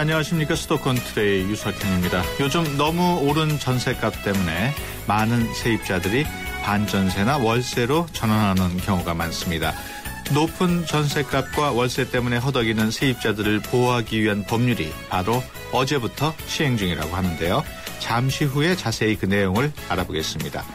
안녕하십니까. 수도권 투데이 유석현입니다. 요즘 너무 오른 전셋값 때문에 많은 세입자들이 반전세나 월세로 전환하는 경우가 많습니다. 높은 전셋값과 월세 때문에 허덕이는 세입자들을 보호하기 위한 법률이 바로 어제부터 시행 중이라고 하는데요. 잠시 후에 자세히 그 내용을 알아보겠습니다.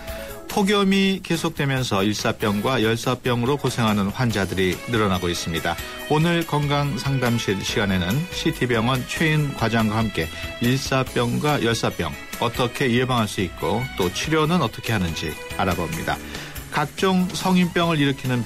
폭염이 계속되면서 일사병과 열사병으로 고생하는 환자들이 늘어나고 있습니다. 오늘 건강상담실 시간에는 CT병원 최인 과장과 함께 일사병과 열사병 어떻게 예방할 수 있고 또 치료는 어떻게 하는지 알아봅니다. 각종 성인병을 일으키는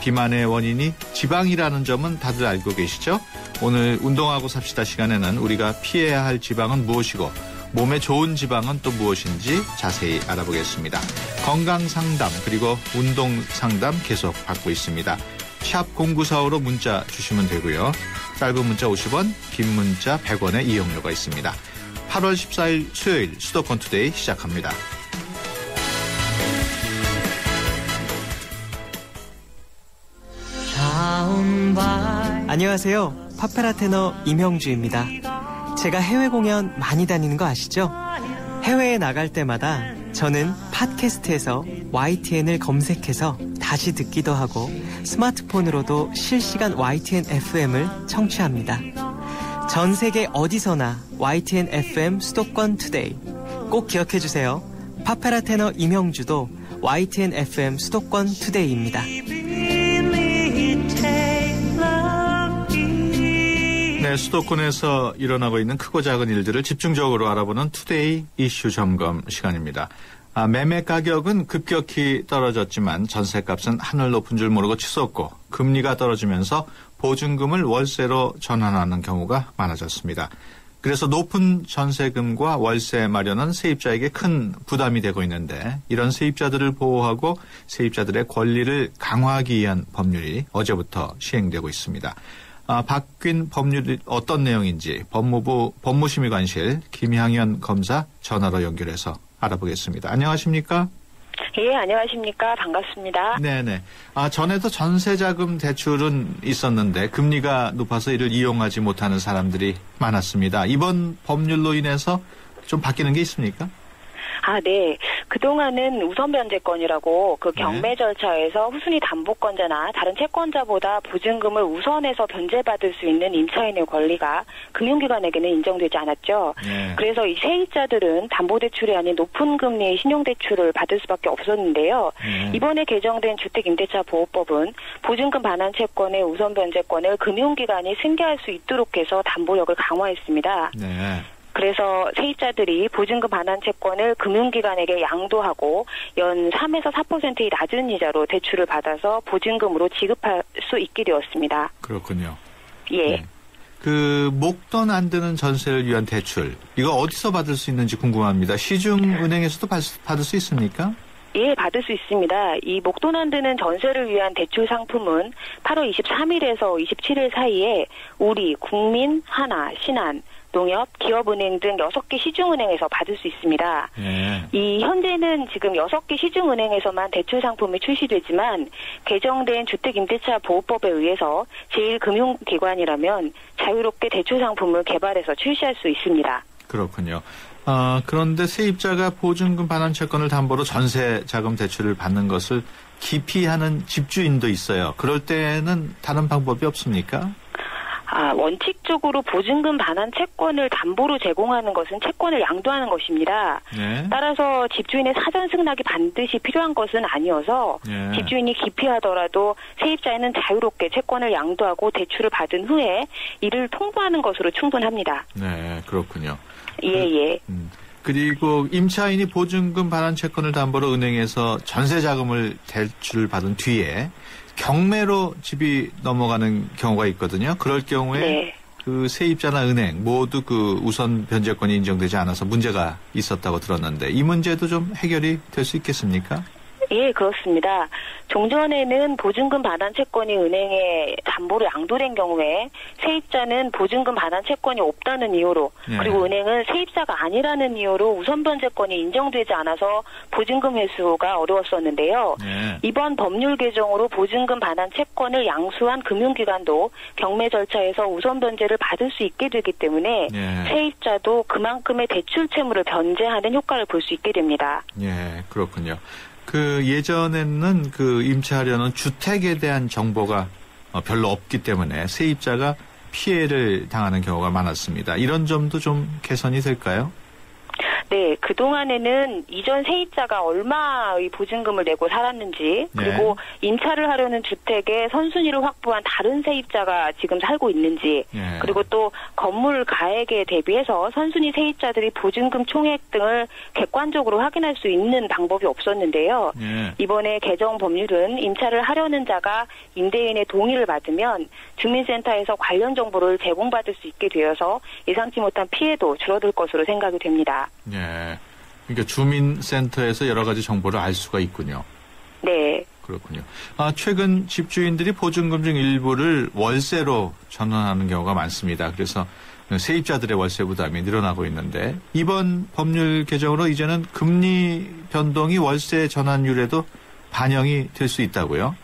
비만의 원인이 지방이라는 점은 다들 알고 계시죠? 오늘 운동하고 삽시다 시간에는 우리가 피해야 할 지방은 무엇이고 몸에 좋은 지방은 또 무엇인지 자세히 알아보겠습니다. 건강상담 그리고 운동상담 계속 받고 있습니다. 샵 0945로 문자 주시면 되고요. 짧은 문자 50원, 긴 문자 100원의 이용료가 있습니다. 8월 14일 수요일 수도권 투데이 시작합니다. 안녕하세요. 파페라 테너 임형주입니다. 제가 해외 공연 많이 다니는 거 아시죠? 해외에 나갈 때마다 저는 팟캐스트에서 YTN을 검색해서 다시 듣기도 하고 스마트폰으로도 실시간 YTN FM을 청취합니다. 전 세계 어디서나 YTN FM 수도권 투데이 꼭 기억해주세요. 파페라 테너 임형주도 YTN FM 수도권 투데이입니다. 네, 수도권에서 일어나고 있는 크고 작은 일들을 집중적으로 알아보는 투데이 이슈 점검 시간입니다. 매매 가격은 급격히 떨어졌지만 전셋값은 하늘 높은 줄 모르고 치솟고 금리가 떨어지면서 보증금을 월세로 전환하는 경우가 많아졌습니다. 그래서 높은 전세금과 월세 마련은 세입자에게 큰 부담이 되고 있는데 이런 세입자들을 보호하고 세입자들의 권리를 강화하기 위한 법률이 어제부터 시행되고 있습니다. 바뀐 법률이 어떤 내용인지 법무부 법무심의관실 김향연 검사 전화로 연결해서 알아보겠습니다. 안녕하십니까? 예, 안녕하십니까? 반갑습니다. 네네. 전에도 전세자금 대출은 있었는데 금리가 높아서 이를 이용하지 못하는 사람들이 많았습니다. 이번 법률로 인해서 좀 바뀌는 게 있습니까? 네. 그동안은 우선 변제권이라고 그 경매 절차에서 후순위 담보권자나 다른 채권자보다 보증금을 우선해서 변제받을 수 있는 임차인의 권리가 금융기관에게는 인정되지 않았죠. 그래서 이 세입자들은 담보대출이 아닌 높은 금리의 신용대출을 받을 수밖에 없었는데요. 이번에 개정된 주택임대차보호법은 보증금 반환 채권의 우선 변제권을 금융기관이 승계할 수 있도록 해서 담보력을 강화했습니다. 네. 그래서 세입자들이 보증금 반환 채권을 금융기관에게 양도하고 연 3에서 4%의 낮은 이자로 대출을 받아서 보증금으로 지급할 수 있게 되었습니다. 그렇군요. 예. 네. 그 목돈 안 드는 전세를 위한 대출, 이거 어디서 받을 수 있는지 궁금합니다. 시중은행에서도 받을 수 있습니까? 예, 받을 수 있습니다. 이 목돈 안 드는 전세를 위한 대출 상품은 8월 23일에서 27일 사이에 우리, 국민, 하나, 신한, 농협, 기업은행 등 6개 시중은행에서 받을 수 있습니다. 이 현재는 지금 6개 시중은행에서만 대출 상품이 출시되지만 개정된 주택임대차보호법에 의해서 제1금융기관이라면 자유롭게 대출 상품을 개발해서 출시할 수 있습니다. 그렇군요. 그런데 세입자가 보증금 반환 채권을 담보로 전세 자금 대출을 받는 것을 기피하는 집주인도 있어요. 그럴 때는 다른 방법이 없습니까? 원칙적으로 보증금 반환 채권을 담보로 제공하는 것은 채권을 양도하는 것입니다. 따라서 집주인의 사전 승낙이 반드시 필요한 것은 아니어서 집주인이 기피하더라도 세입자에는 자유롭게 채권을 양도하고 대출을 받은 후에 이를 통보하는 것으로 충분합니다. 네, 그렇군요. 예. 그리고 임차인이 보증금 반환 채권을 담보로 은행에서 전세 자금을 대출을 받은 뒤에 경매로 집이 넘어가는 경우가 있거든요. 그럴 경우에 그 세입자나 은행 모두 그 우선 변제권이 인정되지 않아서 문제가 있었다고 들었는데 이 문제도 좀 해결이 될 수 있겠습니까? 예, 그렇습니다. 종전에는 보증금 반환 채권이 은행에 담보로 양도된 경우에 세입자는 보증금 반환 채권이 없다는 이유로 예. 그리고 은행은 세입자가 아니라는 이유로 우선 변제권이 인정되지 않아서 보증금 회수가 어려웠었는데요. 예. 이번 법률 개정으로 보증금 반환 채권을 양수한 금융기관도 경매 절차에서 우선 변제를 받을 수 있게 되기 때문에 예. 세입자도 그만큼의 대출 채무를 변제하는 효과를 볼 수 있게 됩니다. 예, 그렇군요. 예전에는 임차하려는 주택에 대한 정보가 별로 없기 때문에 세입자가 피해를 당하는 경우가 많았습니다. 이런 점도 좀 개선이 될까요? 네, 그동안에는 이전 세입자가 얼마의 보증금을 내고 살았는지 그리고 임차를 하려는 주택에 선순위를 확보한 다른 세입자가 지금 살고 있는지 그리고 또 건물 가액에 대비해서 선순위 세입자들이 보증금 총액 등을 객관적으로 확인할 수 있는 방법이 없었는데요. 이번에 개정 법률은 임차를 하려는 자가 임대인의 동의를 받으면 주민센터에서 관련 정보를 제공받을 수 있게 되어서 예상치 못한 피해도 줄어들 것으로 생각이 됩니다. 예. 그러니까 주민센터에서 여러 가지 정보를 알 수가 있군요. 네. 그렇군요. 최근 집주인들이 보증금 중 일부를 월세로 전환하는 경우가 많습니다. 그래서 세입자들의 월세 부담이 늘어나고 있는데 이번 법률 개정으로 이제는 금리 변동이 월세 전환율에도 반영이 될 수 있다고요?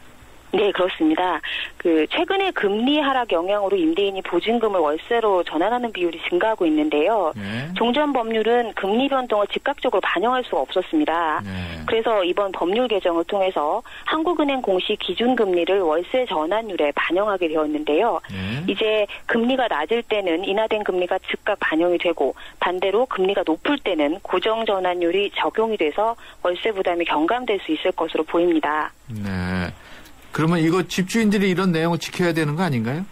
네, 그렇습니다. 최근에 금리 하락 영향으로 임대인이 보증금을 월세로 전환하는 비율이 증가하고 있는데요. 종전 법률은 금리 변동을 즉각적으로 반영할 수가 없었습니다. 그래서 이번 법률 개정을 통해서 한국은행 공시 기준금리를 월세 전환율에 반영하게 되었는데요. 이제 금리가 낮을 때는 인하된 금리가 즉각 반영이 되고 반대로 금리가 높을 때는 고정 전환율이 적용이 돼서 월세 부담이 경감될 수 있을 것으로 보입니다. 네. 그러면 이거 집주인들이 이런 내용을 지켜야 되는 거 아닌가요?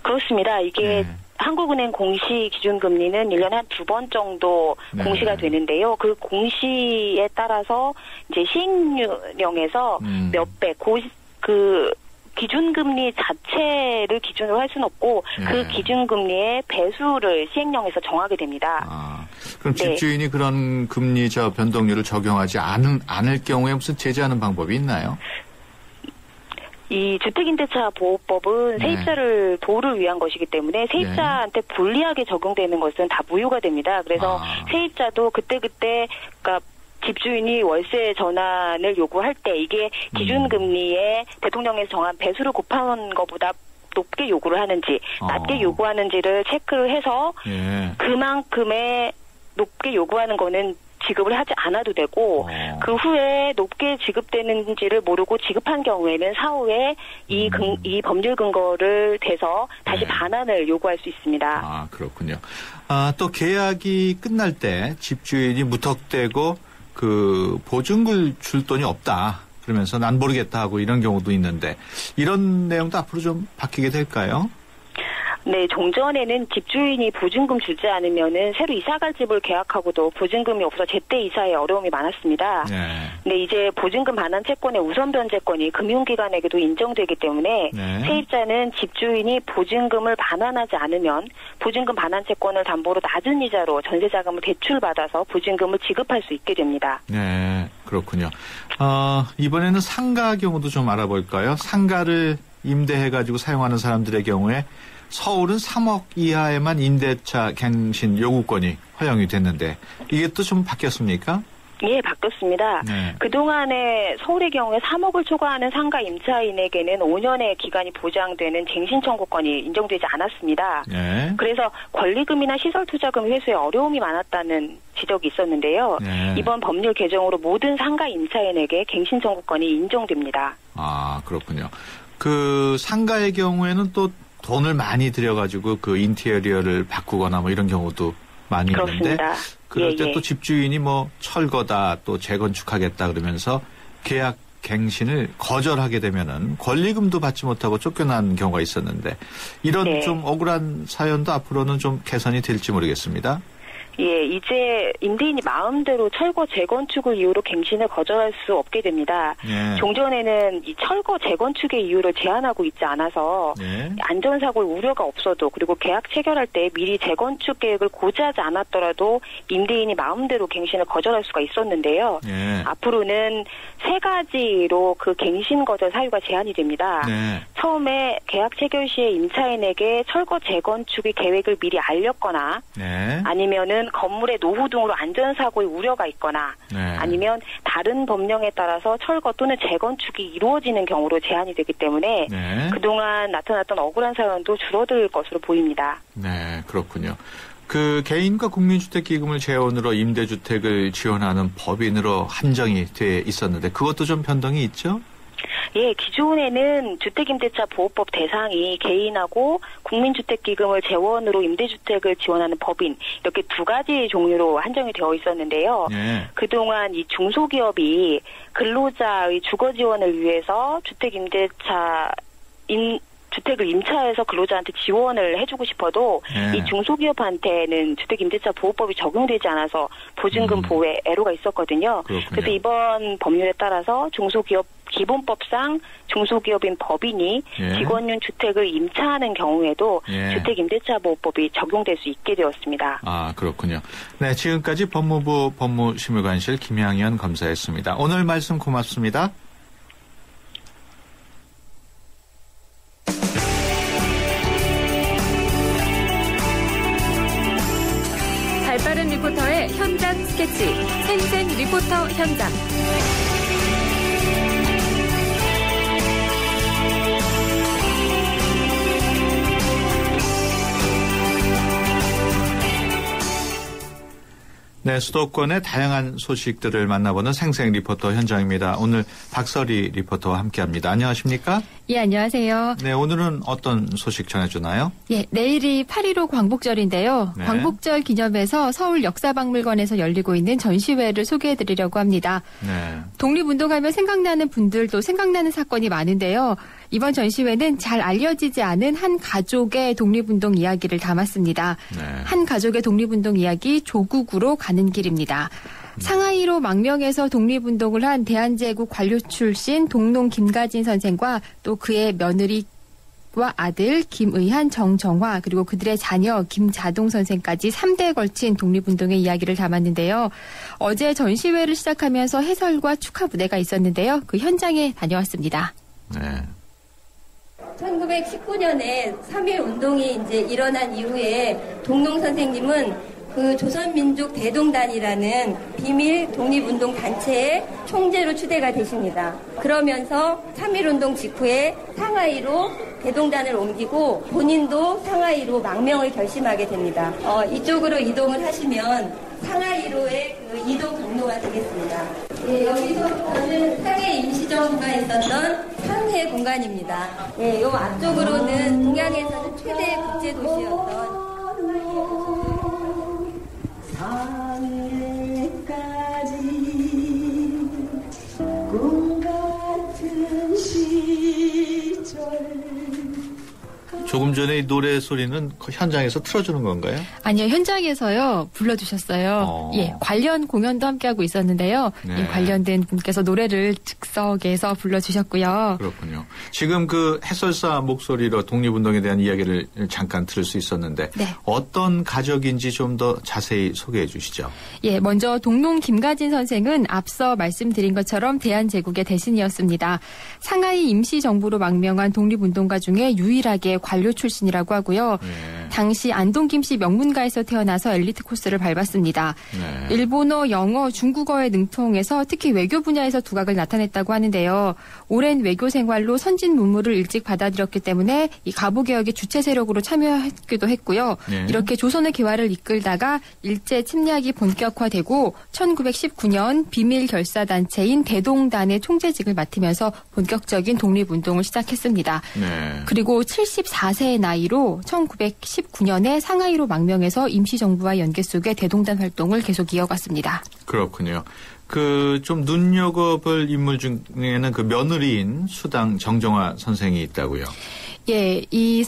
그렇습니다. 이게 한국은행 공시 기준금리는 1년에 한 2번 정도 공시가 되는데요. 그 공시에 따라서 이제 시행령에서 몇 배, 기준금리 자체를 기준으로 할 수는 없고 그 기준금리의 배수를 시행령에서 정하게 됩니다. 그럼 집주인이 그런 금리 변동률을 적용하지 않을 경우에 무슨 제재하는 방법이 있나요? 이 주택임대차 보호법은 세입자를 보호를 위한 것이기 때문에 세입자한테 불리하게 적용되는 것은 다 무효가 됩니다. 그래서 세입자도 그때그때 그러니까 집주인이 월세 전환을 요구할 때 이게 기준금리에 대통령에서 정한 배수를 곱한 것보다 높게 요구를 하는지 낮게 요구하는지를 체크를 해서 그만큼의 높게 요구하는 거는 지급을 하지 않아도 되고 그 후에 높게 지급되는지를 모르고 지급한 경우에는 사후에 이 법률 근거를 대서 다시 반환을 요구할 수 있습니다. 그렇군요. 또 계약이 끝날 때 집주인이 무턱대고 보증금 줄 돈이 없다. 그러면서 난 모르겠다 하고 이런 경우도 있는데 이런 내용도 앞으로 좀 바뀌게 될까요? 네, 종전에는 집주인이 보증금 주지 않으면은 새로 이사갈 집을 계약하고도 보증금이 없어 제때 이사에 어려움이 많았습니다. 근데 이제 보증금 반환 채권의 우선 변제권이 금융기관에게도 인정되기 때문에 세입자는 집주인이 보증금을 반환하지 않으면 보증금 반환 채권을 담보로 낮은 이자로 전세자금을 대출받아서 보증금을 지급할 수 있게 됩니다. 네, 그렇군요. 이번에는 상가 경우도 좀 알아볼까요? 상가를 임대해가지고 사용하는 사람들의 경우에 서울은 3억 이하에만 임대차 갱신 요구권이 허용이 됐는데 이게 또 좀 바뀌었습니까? 예, 바뀌었습니다. 그동안에 서울의 경우에 3억을 초과하는 상가 임차인에게는 5년의 기간이 보장되는 갱신 청구권이 인정되지 않았습니다. 그래서 권리금이나 시설투자금 회수에 어려움이 많았다는 지적이 있었는데요. 이번 법률 개정으로 모든 상가 임차인에게 갱신 청구권이 인정됩니다. 그렇군요. 상가의 경우에는 또 돈을 많이 들여가지고 인테리어를 바꾸거나 이런 경우도 많이 있는데 그럴 때 또 집주인이 철거다 또 재건축하겠다 그러면서 계약 갱신을 거절하게 되면은 권리금도 받지 못하고 쫓겨난 경우가 있었는데 이런 좀 억울한 사연도 앞으로는 좀 개선이 될지 모르겠습니다. 예, 이제 임대인이 마음대로 철거 재건축을 이유로 갱신을 거절할 수 없게 됩니다. 예. 종전에는 이 철거 재건축의 이유를 제한하고 있지 않아서 예. 안전사고의 우려가 없어도 그리고 계약 체결할 때 미리 재건축 계획을 고지하지 않았더라도 임대인이 마음대로 갱신을 거절할 수가 있었는데요. 예. 앞으로는 3가지로 그 갱신 거절 사유가 제한이 됩니다. 네. 처음에 계약 체결 시에 임차인에게 철거 재건축의 계획을 미리 알렸거나 네. 아니면은 건물의 노후 등으로 안전사고의 우려가 있거나 네. 아니면 다른 법령에 따라서 철거 또는 재건축이 이루어지는 경우로 제한이 되기 때문에 네. 그동안 나타났던 억울한 사연도 줄어들 것으로 보입니다. 네, 그렇군요. 그 개인과 국민주택기금을 재원으로 임대주택을 지원하는 법인으로 한정이 돼 있었는데 그것도 좀 변동이 있죠? 예, 기존에는 주택임대차보호법 대상이 개인하고 국민주택기금을 재원으로 임대주택을 지원하는 법인 이렇게 2가지 종류로 한정이 되어 있었는데요. 네. 그동안 이 중소기업이 근로자의 주거 지원을 위해서 주택을 임차해서 근로자한테 지원을 해주고 싶어도 네. 이 중소기업한테는 주택임대차보호법이 적용되지 않아서 보증금 보호에 애로가 있었거든요. 그렇군요. 그래서 이번 법률에 따라서 중소기업 기본법상 중소기업인 법인이 예. 직원용 주택을 임차하는 경우에도 예. 주택임대차보호법이 적용될 수 있게 되었습니다. 아, 그렇군요. 네, 지금까지 법무부 법무심의관실 김향연 검사였습니다. 오늘 말씀 고맙습니다. 발빠른 리포터의 현장 스케치, 생생 리포터 현장. 네, 수도권의 다양한 소식들을 만나보는 생생 리포터 현장입니다. 오늘 박설희 리포터와 함께합니다. 안녕하십니까? 예, 안녕하세요. 네, 오늘은 어떤 소식 전해주나요? 예, 내일이 8.15 광복절인데요. 네. 광복절 기념해서 서울 역사박물관에서 열리고 있는 전시회를 소개해드리려고 합니다. 네. 독립운동하면 생각나는 분들도 생각나는 사건이 많은데요. 이번 전시회는 잘 알려지지 않은 한 가족의 독립운동 이야기를 담았습니다. 네. 한 가족의 독립운동 이야기 조국으로 가는 길입니다. 상하이로 망명해서 독립운동을 한 대한제국 관료 출신 동농 김가진 선생과 또 그의 며느리와 아들 김의한, 정정화 그리고 그들의 자녀 김자동 선생까지 3대에 걸친 독립운동의 이야기를 담았는데요. 어제 전시회를 시작하면서 해설과 축하 무대가 있었는데요. 그 현장에 다녀왔습니다. 네. 1919년에 3.1 운동이 이제 일어난 이후에 동농 선생님은 그 조선민족 대동단이라는 비밀 독립운동 단체의 총재로 추대가 되십니다. 그러면서 3.1 운동 직후에 상하이로 대동단을 옮기고 본인도 상하이로 망명을 결심하게 됩니다. 이쪽으로 이동을 하시면 상하이로의 그 이동 경로가 되겠습니다. 예, 여기서부터는 상해 임시정부가 있었던 상해 공간입니다. 예, 요 앞쪽으로는 동양에서는 최대 국제도시였던 상해까지 꿈 같은 시절. 조금 전에 이 노래 소리는 현장에서 틀어주는 건가요? 아니요, 현장에서요 불러주셨어요. 예, 관련 공연도 함께하고 있었는데요. 네. 예, 관련된 분께서 노래를 즉석에서 불러주셨고요. 그렇군요. 지금 그 해설사 목소리로 독립운동에 대한 이야기를 잠깐 들을 수 있었는데 네. 어떤 가족인지 좀 더 자세히 소개해 주시죠. 예, 먼저 동농 김가진 선생은 앞서 말씀드린 것처럼 대한제국의 대신이었습니다. 상하이 임시정부로 망명한 독립운동가 중에 유일하게 관료 출신이라고 하고요. 네. 당시 안동김씨 명문가에서 태어나서 엘리트 코스를 밟았습니다. 네. 일본어, 영어, 중국어에 능통해서 특히 외교 분야에서 두각을 나타냈다고 하는데요. 오랜 외교 생활로 선진 문물을 일찍 받아들였기 때문에 이 가보개혁의 주체 세력으로 참여하기도 했고요. 네. 이렇게 조선의 개화를 이끌다가 일제 침략이 본격화되고 1919년 비밀 결사단체인 대동단의 총재직을 맡으면서 본격적인 독립운동을 시작했습니다. 네. 그리고 74세의 나이로 1919년에 상하이로 망명해서 임시정부와 연계 속에 대동단 활동을 계속 이어갔습니다. 그렇군요. 그 좀 눈여겨볼 인물 중에는 그 며느리인 수당 정정화 선생이 있다고요. 예, 이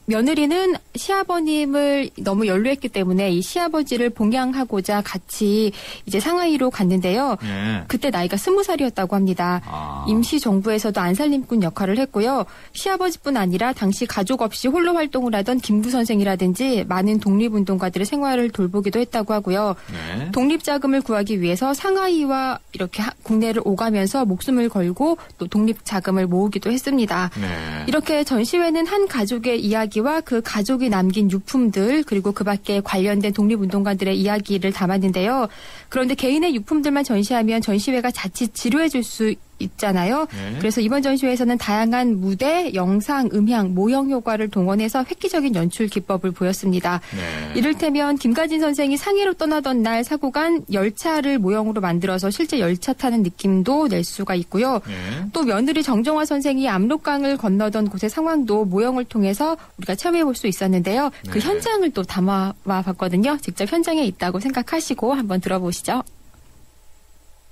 며느리는 시아버님을 너무 연루했기 때문에 이 시아버지를 봉양하고자 같이 이제 상하이로 갔는데요. 예. 그때 나이가 20살이었다고 합니다. 임시정부에서도 안살림꾼 역할을 했고요. 시아버지뿐 아니라 당시 가족 없이 홀로 활동을 하던 김구 선생이라든지 많은 독립운동가들의 생활을 돌보기도 했다고 하고요. 네. 독립자금을 구하기 위해서 상하이와 이렇게 국내를 오가면서 목숨을 걸고 또 독립자금을 모으기도 했습니다. 네. 이렇게 전시회는 한 가족의 이야기와 그 가족이 남긴 유품들 그리고 그 밖에 관련된 독립운동가들의 이야기를 담았는데요. 그런데 개인의 유품들만 전시하면 전시회가 자칫 지루해질 수 있잖아요. 네. 그래서 이번 전시회에서는 다양한 무대, 영상, 음향, 모형 효과를 동원해서 획기적인 연출 기법을 보였습니다. 네. 이를테면 김가진 선생이 상해로 떠나던 날 사고 간 열차를 모형으로 만들어서 실제 열차 타는 느낌도 낼 수가 있고요. 네. 또 며느리 정정화 선생이 압록강을 건너던 곳의 상황도 모형을 통해서 우리가 체험해 볼 수 있었는데요. 그 네. 현장을 또 담아와 봤거든요. 직접 현장에 있다고 생각하시고 한번 들어보시죠.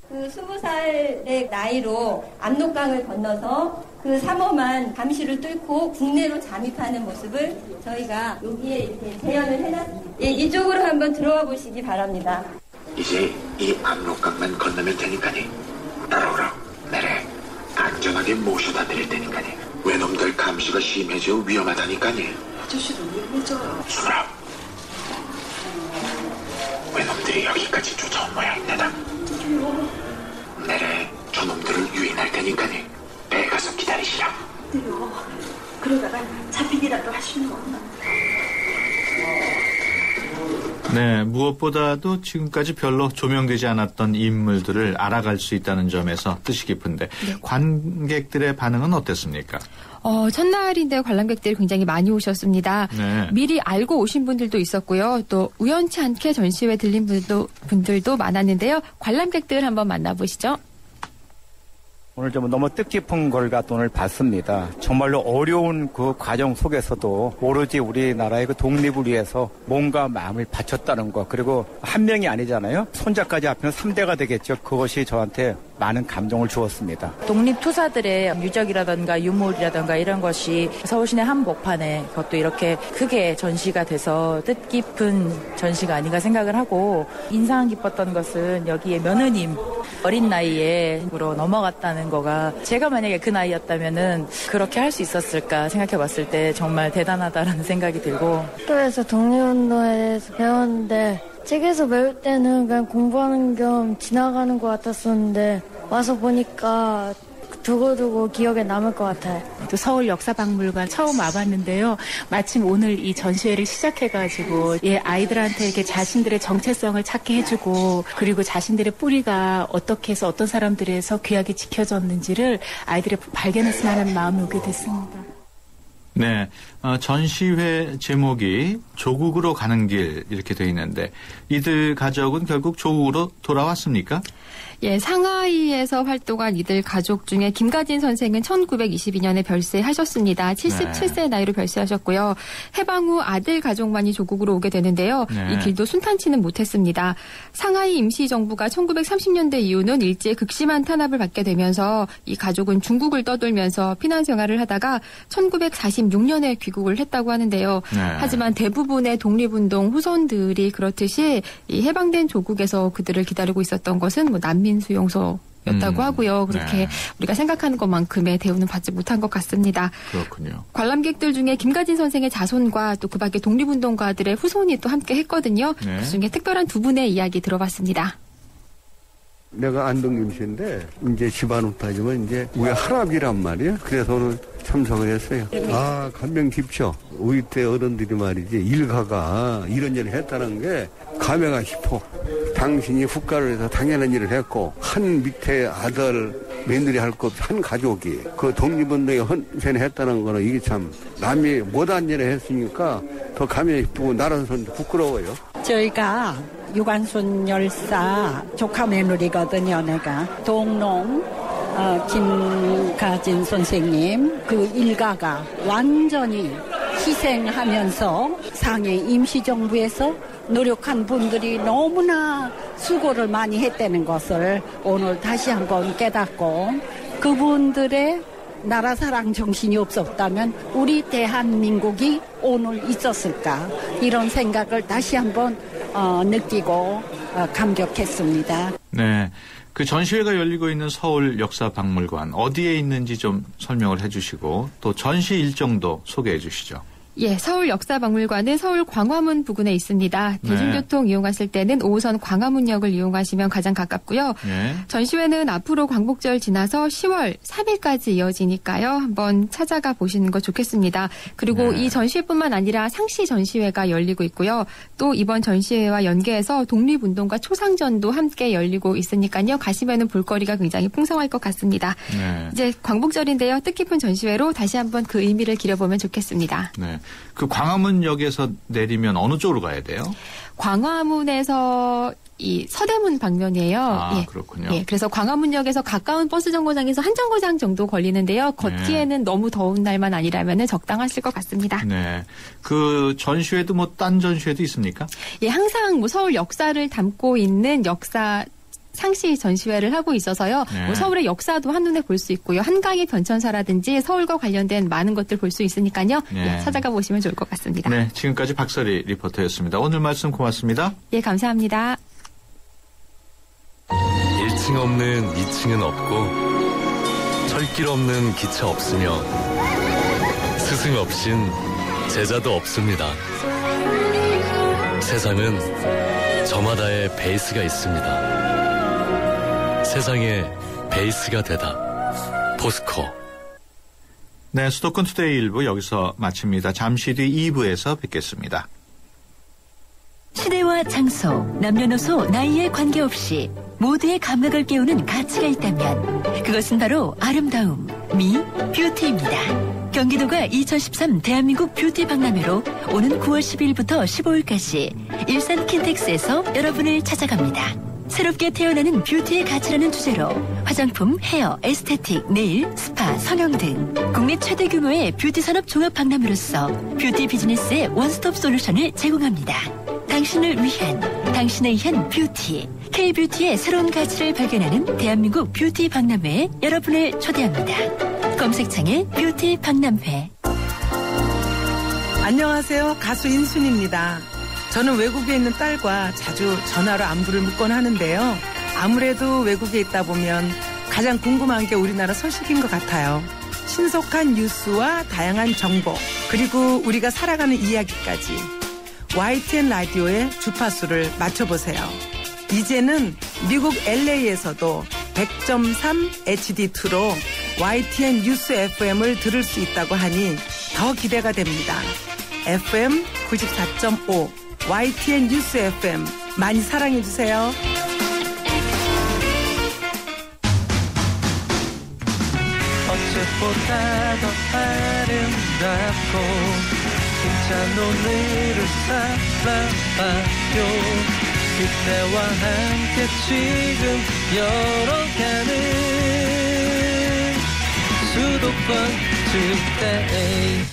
그 20살의 나이로 압록강을 건너서 그 삼엄한 감시를 뚫고 국내로 잠입하는 모습을 저희가 여기에 이렇게 재현을 해놨습니다. 예, 이쪽으로 한번 들어와 보시기 바랍니다. 이제 이 압록강만 건너면 되니까니 따라오라. 내래 안전하게 모셔다 드릴 테니까니. 외놈들 감시가 심해져 위험하다니까니. 아저씨도 위험해져요. 숨으라. 외놈들이 여기까지 쫓아온 모양이다. 내래 저놈들을 유인할 테니까니 배 가서 기다리시라. 내려. 그러다가 잡히기라도 하시면. 네, 무엇보다도 지금까지 별로 조명되지 않았던 인물들을 알아갈 수 있다는 점에서 뜻이 깊은데 관객들의 반응은 어땠습니까? 첫날인데 관람객들이 굉장히 많이 오셨습니다. 네. 미리 알고 오신 분들도 있었고요. 또 우연치 않게 전시회 들린 분들도 많았는데요. 관람객들 한번 만나보시죠. 오늘 좀 너무 뜻깊은 걸 갖다 오늘 봤습니다. 정말로 어려운 그 과정 속에서도 오로지 우리나라의 그 독립을 위해서 몸과 마음을 바쳤다는 거. 그리고 한 명이 아니잖아요. 손자까지 합하면 3대가 되겠죠. 그것이 저한테 많은 감동을 주었습니다. 독립투사들의 유적이라든가 유물이라든가 이런 것이 서울시내 한복판에 그것도 이렇게 크게 전시가 돼서 뜻깊은 전시가 아닌가 생각을 하고 인상 깊었던 것은 여기에 며느님 어린 나이에로 넘어갔다는 거가 제가 만약에 그 나이였다면은 그렇게 할 수 있었을까 생각해 봤을 때 정말 대단하다라는 생각이 들고 학교에서 독립운동에 대해서 배웠는데 책에서 배울 때는 그냥 공부하는 겸 지나가는 것 같았었는데 와서 보니까 두고두고 기억에 남을 것 같아요. 또 서울 역사박물관 처음 와봤는데요. 마침 오늘 이 전시회를 시작해가지고 아이들한테 이렇게 자신들의 정체성을 찾게 해주고 그리고 자신들의 뿌리가 어떻게 해서 어떤 사람들에서 귀하게 지켜졌는지를 아이들이 발견했으면 하는 마음이 오게 됐습니다. 네, 전시회 제목이 조국으로 가는 길 이렇게 되어 있는데 이들 가족은 결국 조국으로 돌아왔습니까? 예, 상하이에서 활동한 이들 가족 중에 김가진 선생은 1922년에 별세하셨습니다. 77세 나이로 별세하셨고요. 해방 후 아들 가족만이 조국으로 오게 되는데요. 네. 이 길도 순탄치는 못했습니다. 상하이 임시정부가 1930년대 이후는 일제의 극심한 탄압을 받게 되면서 이 가족은 중국을 떠돌면서 피난 생활을 하다가 1946년에 귀국을 했다고 하는데요. 네. 하지만 대부분의 독립운동 후손들이 그렇듯이 이 해방된 조국에서 그들을 기다리고 있었던 것은 뭐 난민 수용소였다고 하고요. 그렇게 네. 우리가 생각하는 것만큼의 대우는 받지 못한 것 같습니다. 그렇군요. 관람객들 중에 김가진 선생의 자손과 또 그 밖에 독립운동가들의 후손이 또 함께 했거든요. 네. 그중에 특별한 두 분의 이야기 들어봤습니다. 내가 안동김 씨인데 이제 집안으로 따지면 이제 우리 할아버지란 말이에요. 그래서 오늘 참석을 했어요. 아, 감명 깊죠. 우리 때 어른들이 말이지 일가가 이런 일을 했다는 게 감회가 깊어. 당신이 국가를 해서 당연한 일을 했고 한 밑에 아들 며느리 할 것 한 가족이 그 독립운동에 헌신했다는 거는 이게 참 남이 못한 일을 했으니까 더 감회가 깊고 나라에서는 부끄러워요. 저희가 유관순 열사 조카 며느리거든요. 내가 동농 김가진 선생님 그 일가가 완전히 희생하면서 상해 임시정부에서 노력한 분들이 너무나 수고를 많이 했다는 것을 오늘 다시 한번 깨닫고 그분들의 나라 사랑 정신이 없었다면 우리 대한민국이 오늘 있었을까 이런 생각을 다시 한번 느끼고 감격했습니다. 네, 그 전시회가 열리고 있는 서울 역사박물관 어디에 있는지 좀 설명을 해주시고 또 전시 일정도 소개해 주시죠. 예, 서울 역사박물관은 서울 광화문 부근에 있습니다. 대중교통 이용하실 때는 5호선 광화문역을 이용하시면 가장 가깝고요. 네. 전시회는 앞으로 광복절 지나서 10월 3일까지 이어지니까요. 한번 찾아가 보시는 거 좋겠습니다. 그리고 이 전시회뿐만 아니라 상시 전시회가 열리고 있고요. 또 이번 전시회와 연계해서 독립운동과 초상전도 함께 열리고 있으니까요. 가시면은 볼거리가 굉장히 풍성할 것 같습니다. 네. 이제 광복절인데요. 뜻깊은 전시회로 다시 한번 그 의미를 기려보면 좋겠습니다. 네. 그 광화문역에서 내리면 어느 쪽으로 가야 돼요? 광화문에서 이 서대문 방면이에요. 아, 예. 그렇군요. 예, 그래서 광화문역에서 가까운 버스 정거장에서 한 정거장 정도 걸리는데요. 걷기에는 너무 더운 날만 아니라면 적당하실 것 같습니다. 네. 그 전시회도 뭐 딴 전시회도 있습니까? 예, 항상 뭐 서울 역사를 담고 있는 역사 상시 전시회를 하고 있어서요. 네. 뭐 서울의 역사도 한눈에 볼 수 있고요. 한강의 변천사라든지 서울과 관련된 많은 것들 볼 수 있으니까요. 네. 예, 찾아가 보시면 좋을 것 같습니다. 네, 지금까지 박설희 리포터였습니다. 오늘 말씀 고맙습니다. 예, 감사합니다. 1층 없는 2층은 없고 철길 없는 기차 없으며 스승 없인 제자도 없습니다. 세상은 저마다의 베이스가 있습니다. 세상의 베이스가 되다. 포스코. 네, 수도권 투데이 1부 여기서 마칩니다. 잠시 뒤 2부에서 뵙겠습니다. 시대와 장소, 남녀노소, 나이에 관계없이 모두의 감각을 깨우는 가치가 있다면 그것은 바로 아름다움, 미, 뷰티입니다. 경기도가 2013 대한민국 뷰티 박람회로 오는 9월 12일부터 15일까지 일산 킨텍스에서 여러분을 찾아갑니다. 새롭게 태어나는 뷰티의 가치라는 주제로 화장품, 헤어, 에스테틱, 네일, 스파, 성형 등 국내 최대 규모의 뷰티 산업 종합 박람회로서 뷰티 비즈니스의 원스톱 솔루션을 제공합니다. 당신을 위한, 당신에 의한 뷰티, K-뷰티의 새로운 가치를 발견하는 대한민국 뷰티 박람회에 여러분을 초대합니다. 검색창에 뷰티 박람회. 안녕하세요. 가수 인순입니다. 저는 외국에 있는 딸과 자주 전화로 안부를 묻곤 하는데요. 아무래도 외국에 있다 보면 가장 궁금한 게 우리나라 소식인 것 같아요. 신속한 뉴스와 다양한 정보, 그리고 우리가 살아가는 이야기까지 YTN 라디오의 주파수를 맞춰보세요. 이제는 미국 LA에서도 100.3 HD2로 YTN 뉴스 FM을 들을 수 있다고 하니 더 기대가 됩니다. FM 94.5 YTN 뉴스 FM 많이 사랑해주세요. 어제보다 더 아름답고 힘찬 오늘을 살아봐요. 그때와 함께 지금 열어가는 수도권 투데이.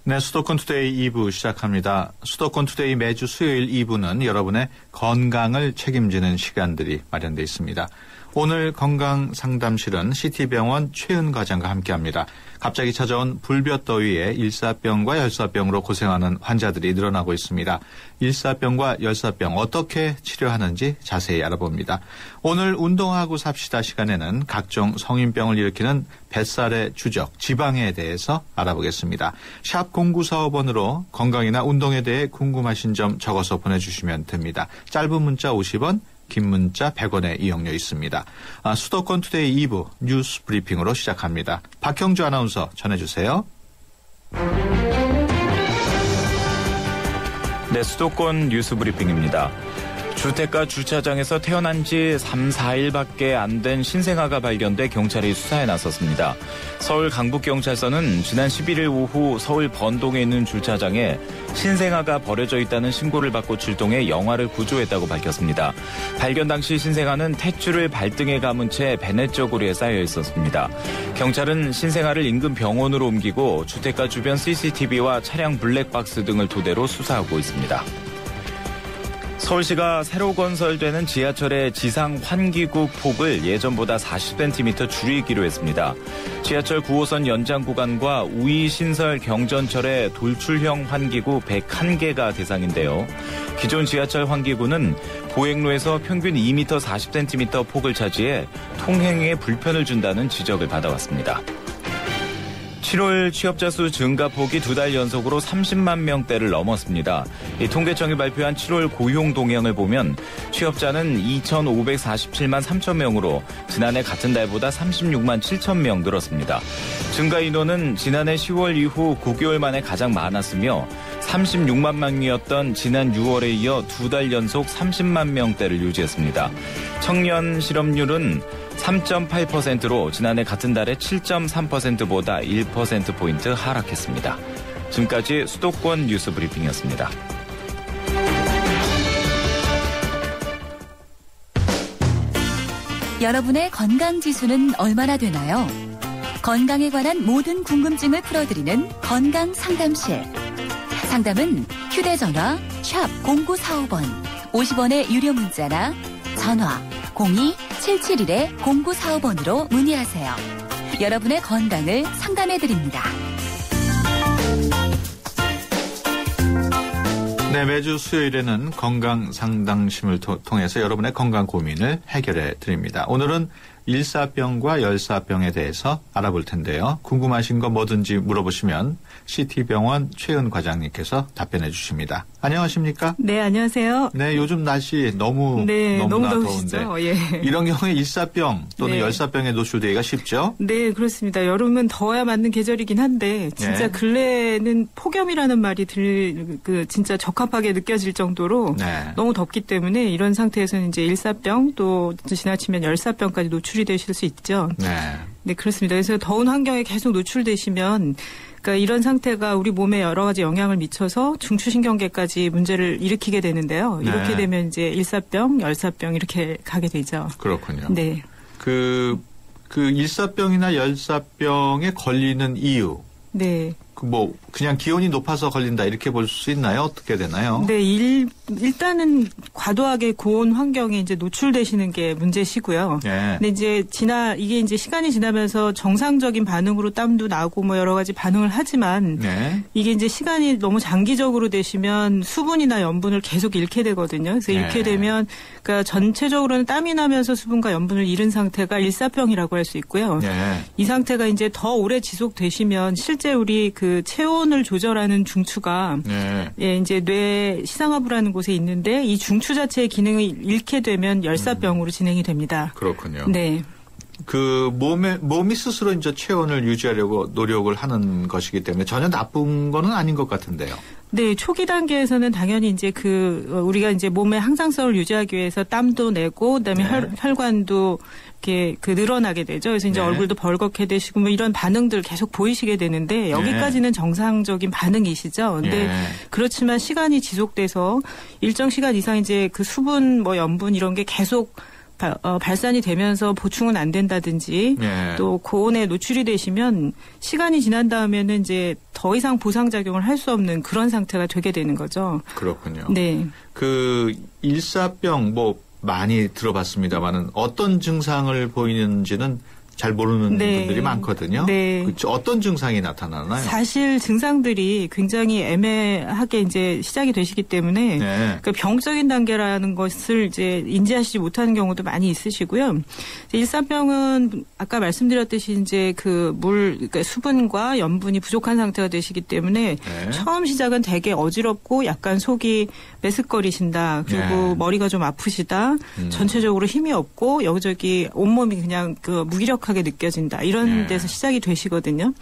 네, 수도권 투데이 2부 시작합니다. 수도권 투데이 매주 수요일 2부는 여러분의 건강을 책임지는 시간들이 마련되어 있습니다. 오늘 건강상담실은 CT병원 최은 과장과 함께합니다. 갑자기 찾아온 불볕더위에 일사병과 열사병으로 고생하는 환자들이 늘어나고 있습니다. 일사병과 열사병 어떻게 치료하는지 자세히 알아봅니다. 오늘 운동하고 삽시다 시간에는 각종 성인병을 일으키는 뱃살의 주적, 지방에 대해서 알아보겠습니다. 샵 0945번으로 건강이나 운동에 대해 궁금하신 점 적어서 보내주시면 됩니다. 짧은 문자 50원, 긴 문자 100원의 이용료 있습니다. 수도권 투데이 2부 뉴스 브리핑으로 시작합니다. 박형주 아나운서 전해주세요. 네, 수도권 뉴스 브리핑입니다. 주택가 주차장에서 태어난 지 3, 4일밖에 안 된 신생아가 발견돼 경찰이 수사에 나섰습니다. 서울 강북경찰서는 지난 11일 오후 서울 번동에 있는 주차장에 신생아가 버려져 있다는 신고를 받고 출동해 영아를 구조했다고 밝혔습니다. 발견 당시 신생아는 탯줄을 발등에 감은 채 베넷 고리에 쌓여 있었습니다. 경찰은 신생아를 인근 병원으로 옮기고 주택가 주변 CCTV와 차량 블랙박스 등을 토대로 수사하고 있습니다. 서울시가 새로 건설되는 지하철의 지상 환기구 폭을 예전보다 40cm 줄이기로 했습니다. 지하철 9호선 연장 구간과 우이 신설 경전철의 돌출형 환기구 101개가 대상인데요. 기존 지하철 환기구는 보행로에서 평균 2m 40cm 폭을 차지해 통행에 불편을 준다는 지적을 받아왔습니다. 7월 취업자 수 증가폭이 2달 연속으로 30만 명대를 넘었습니다. 통계청이 발표한 7월 고용 동향을 보면 취업자는 2,547만 3천 명으로 지난해 같은 달보다 36만 7천 명 늘었습니다. 증가 인원은 지난해 10월 이후 9개월 만에 가장 많았으며 36만 명이었던 지난 6월에 이어 2달 연속 30만 명대를 유지했습니다. 청년 실업률은 3.8%로 지난해 같은 달에 7.3%보다 1%포인트 하락했습니다. 지금까지 수도권 뉴스 브리핑이었습니다. 여러분의 건강지수는 얼마나 되나요? 건강에 관한 모든 궁금증을 풀어드리는 건강상담실. 상담은 휴대전화 샵 0945번 50원의 유료 문자나 전화 02-771-0945번으로 문의하세요. 여러분의 건강을 상담해드립니다. 네, 매주 수요일에는 건강상담심을 통해서 여러분의 건강 고민을 해결해 드립니다. 오늘은 일사병과 열사병에 대해서 알아볼 텐데요. 궁금하신 거 뭐든지 물어보시면 CT병원 최은 과장님께서 답변해 주십니다. 안녕하십니까? 네, 안녕하세요. 네, 요즘 날씨 너무나 더운데 예. 이런 경우에 일사병 또는 네. 열사병에 노출되기가 쉽죠? 네, 그렇습니다. 여름은 더워야 맞는 계절이긴 한데 진짜 네. 근래에는 폭염이라는 말이 진짜 적합하게 느껴질 정도로 네. 너무 덥기 때문에 이런 상태에서는 이제 일사병 또 지나치면 열사병까지 노출이 되실 수 있죠. 네. 네, 그렇습니다. 그래서 더운 환경에 계속 노출되시면 그러니까 이런 상태가 우리 몸에 여러 가지 영향을 미쳐서 중추신경계까지 문제를 일으키게 되는데요. 네. 이렇게 되면 이제 일사병, 열사병 이렇게 가게 되죠. 그렇군요. 네. 그 일사병이나 열사병에 걸리는 이유. 네. 그냥 기온이 높아서 걸린다 이렇게 볼 수 있나요? 어떻게 되나요? 네, 일단은 과도하게 고온 환경에 이제 노출되시는 게 문제시고요. 네. 근데 이제 이게 이제 시간이 지나면서 정상적인 반응으로 땀도 나고 뭐 여러 가지 반응을 하지만 네. 이게 이제 시간이 너무 장기적으로 되시면 수분이나 염분을 계속 잃게 되거든요. 그래서 잃게 되면 그러니까 전체적으로는 땀이 나면서 수분과 염분을 잃은 상태가 일사병이라고 할 수 있고요. 네. 이 상태가 이제 더 오래 지속되시면 실제 우리 그 체온을 조절하는 중추가 예, 이제 뇌 시상하부라는 곳에 있는데 이 중추 자체의 기능을 잃게 되면 열사병으로 진행이 됩니다. 그렇군요. 네. 몸이 스스로 이제 체온을 유지하려고 노력을 하는 것이기 때문에 전혀 나쁜 거는 아닌 것 같은데요. 네, 초기 단계에서는 당연히 이제 우리가 이제 몸의 항상성을 유지하기 위해서 땀도 내고 그다음에 혈관도 이렇게 늘어나게 되죠. 그래서 이제 얼굴도 벌겋게 되시고 뭐 이런 반응들 계속 보이시게 되는데 여기까지는 정상적인 반응이시죠. 근데 그렇지만 시간이 지속돼서 일정 시간 이상 이제 그 수분 뭐 염분 이런 게 계속 발산이 되면서 보충은 안 된다든지 또 고온에 노출이 되시면 시간이 지난 다음에는 이제 더 이상 보상작용을 할 수 없는 그런 상태가 되게 되는 거죠. 그렇군요. 네. 일사병 많이 들어봤습니다만은 어떤 증상을 보이는지는 잘 모르는 분들이 많거든요. 네. 어떤 증상이 나타나나요? 사실 증상들이 굉장히 애매하게 이제 시작이 되시기 때문에 그러니까 병적인 단계라는 것을 이제 인지하시지 못하는 경우도 많이 있으시고요. 일사병은 아까 말씀드렸듯이 이제 그러니까 수분과 염분이 부족한 상태가 되시기 때문에 처음 시작은 되게 어지럽고 약간 속이 메스꺼리신다. 그리고 머리가 좀 아프시다. 전체적으로 힘이 없고 여기저기 온몸이 그냥 무기력하게 느껴진다. 이런 데서 시작이 되시거든요.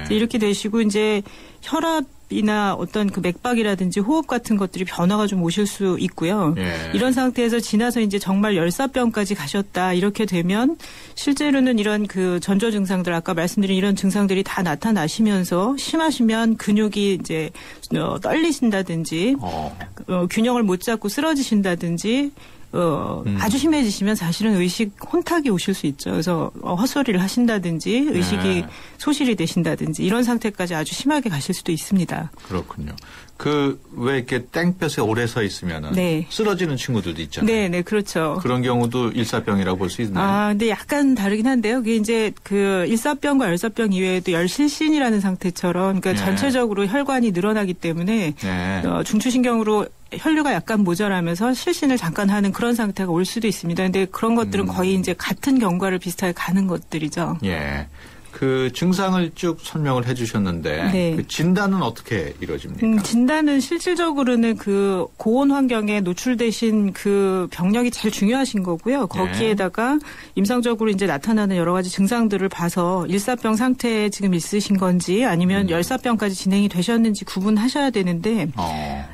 이렇게 되시고 이제 혈압이나 어떤 맥박이라든지 호흡 같은 것들이 변화가 좀 오실 수 있고요. 이런 상태에서 지나서 이제 정말 열사병까지 가셨다. 이렇게 되면 실제로는 이런 전조 증상들 아까 말씀드린 이런 증상들이 다 나타나시면서 심하시면 근육이 이제 떨리신다든지 균형을 못 잡고 쓰러지신다든지 아주 심해지시면 사실은 의식 혼탁이 오실 수 있죠. 그래서 헛소리를 하신다든지 의식이 소실이 되신다든지 이런 상태까지 아주 심하게 가실 수도 있습니다. 그렇군요. 왜 이렇게 땡볕에 오래 서 있으면은 네. 쓰러지는 친구들도 있잖아요. 네, 그렇죠. 그런 경우도 일사병이라고 볼 수 있나요? 근데 약간 다르긴 한데요. 그게 이제 그 일사병과 열사병 이외에도 열실신이라는 상태처럼, 그러니까 전체적으로 혈관이 늘어나기 때문에 중추신경으로 혈류가 약간 모자라면서 실신을 잠깐 하는 그런 상태가 올 수도 있습니다. 근데 그런 것들은 거의 이제 같은 경과를 비슷하게 가는 것들이죠. 예. 그 증상을 쭉 설명을 해 주셨는데 네. 그 진단은 어떻게 이루어집니까? 진단은 실질적으로는 그 고온 환경에 노출되신 그 병력이 제일 중요하신 거고요. 거기에다가 임상적으로 이제 나타나는 여러 가지 증상들을 봐서 일사병 상태에 지금 있으신 건지 아니면 열사병까지 진행이 되셨는지 구분하셔야 되는데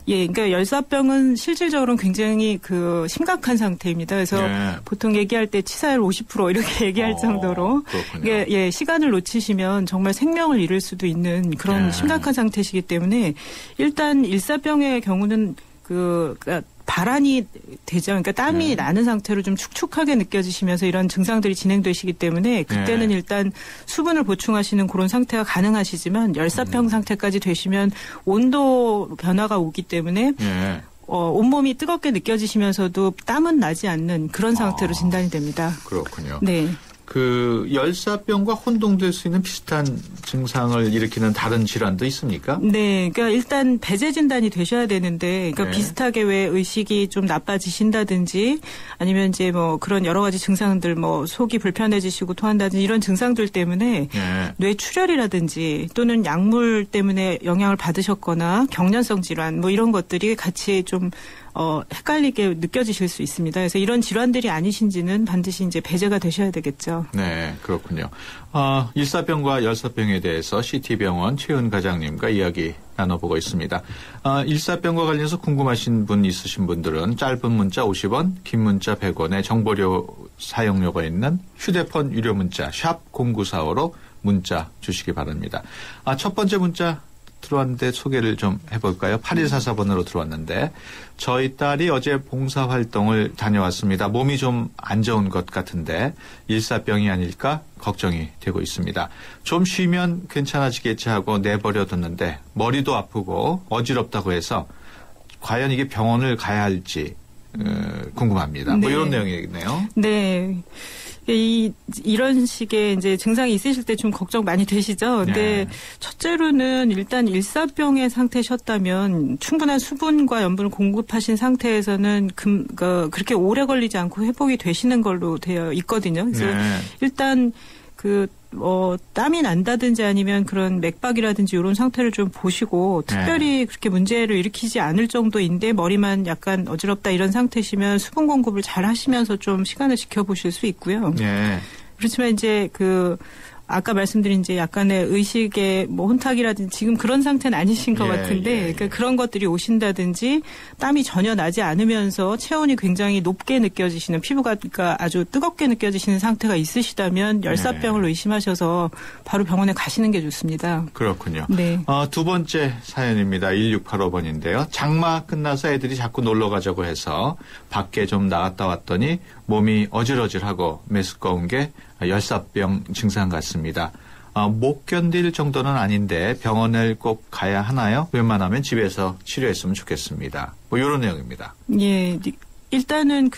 그러니까 열사병은 실질적으로는 굉장히 그 심각한 상태입니다. 그래서 보통 얘기할 때 치사율 50% 이렇게 얘기할 정도로 이게 시간을 놓치시면 정말 생명을 잃을 수도 있는 그런 심각한 상태시기 때문에 일단 일사병의 경우는 그러니까 발한이 되죠. 그러니까 땀이 나는 상태로 좀 축축하게 느껴지시면서 이런 증상들이 진행되시기 때문에 그때는 일단 수분을 보충하시는 그런 상태가 가능하시지만 열사병 상태까지 되시면 온도 변화가 오기 때문에 온몸이 뜨겁게 느껴지시면서도 땀은 나지 않는 그런 상태로 진단이 됩니다. 그렇군요. 네. 그 열사병과 혼동될 수 있는 비슷한 증상을 일으키는 다른 질환도 있습니까? 네, 그러니까 일단 배제 진단이 되셔야 되는데, 그러니까 비슷하게 왜 의식이 좀 나빠지신다든지, 아니면 이제 뭐 그런 여러 가지 증상들, 뭐 속이 불편해지시고 토한다든지 이런 증상들 때문에 뇌출혈이라든지 또는 약물 때문에 영향을 받으셨거나 경련성 질환 뭐 이런 것들이 같이 좀 헷갈리게 느껴지실 수 있습니다. 그래서 이런 질환들이 아니신지는 반드시 이제 배제가 되셔야 되겠죠. 네, 그렇군요. 일사병과 열사병에 대해서 CT병원 최은 과장님과 이야기 나눠보고 있습니다. 일사병과 관련해서 궁금하신 분 있으신 분들은 짧은 문자 50원, 긴 문자 100원의 정보료 사용료가 있는 휴대폰 유료 문자 샵 0945로 문자 주시기 바랍니다. 첫 번째 문자 들어왔는데 소개를 좀 해볼까요? 8144번으로 들어왔는데 저희 딸이 어제 봉사활동을 다녀왔습니다. 몸이 좀 안 좋은 것 같은데 일사병이 아닐까 걱정이 되고 있습니다. 좀 쉬면 괜찮아지겠지 하고 내버려뒀는데 머리도 아프고 어지럽다고 해서 과연 이게 병원을 가야 할지 궁금합니다. 뭐 이런 내용이겠네요. 네. 이런 식의 이제 증상이 있으실 때 좀 걱정 많이 되시죠? 근데 첫째로는 일단 일사병의 상태셨다면 충분한 수분과 염분을 공급하신 상태에서는 그렇게 오래 걸리지 않고 회복이 되시는 걸로 되어 있거든요. 그래서 일단 땀이 난다든지 아니면 그런 맥박이라든지 이런 상태를 좀 보시고 특별히 그렇게 문제를 일으키지 않을 정도인데 머리만 약간 어지럽다 이런 상태시면 수분 공급을 잘 하시면서 좀 시간을 지켜보실 수 있고요. 그렇지만 이제 아까 말씀드린 이제 약간의 의식의 뭐 혼탁이라든지 지금 그런 상태는 아니신 것 같은데 그러니까 그런 것들이 오신다든지 땀이 전혀 나지 않으면서 체온이 굉장히 높게 느껴지시는 피부가 그러니까 아주 뜨겁게 느껴지시는 상태가 있으시다면 열사병을 의심하셔서 바로 병원에 가시는 게 좋습니다. 그렇군요. 네. 두 번째 사연입니다. 1685번인데요. 장마 끝나서 애들이 자꾸 놀러 가자고 해서 밖에 좀 나갔다 왔더니 몸이 어질어질하고 메스꺼운 게 열사병 증상 같습니다. 못 견딜 정도는 아닌데 병원을 꼭 가야 하나요? 웬만하면 집에서 치료했으면 좋겠습니다. 뭐 이런 내용입니다. 예, 일단은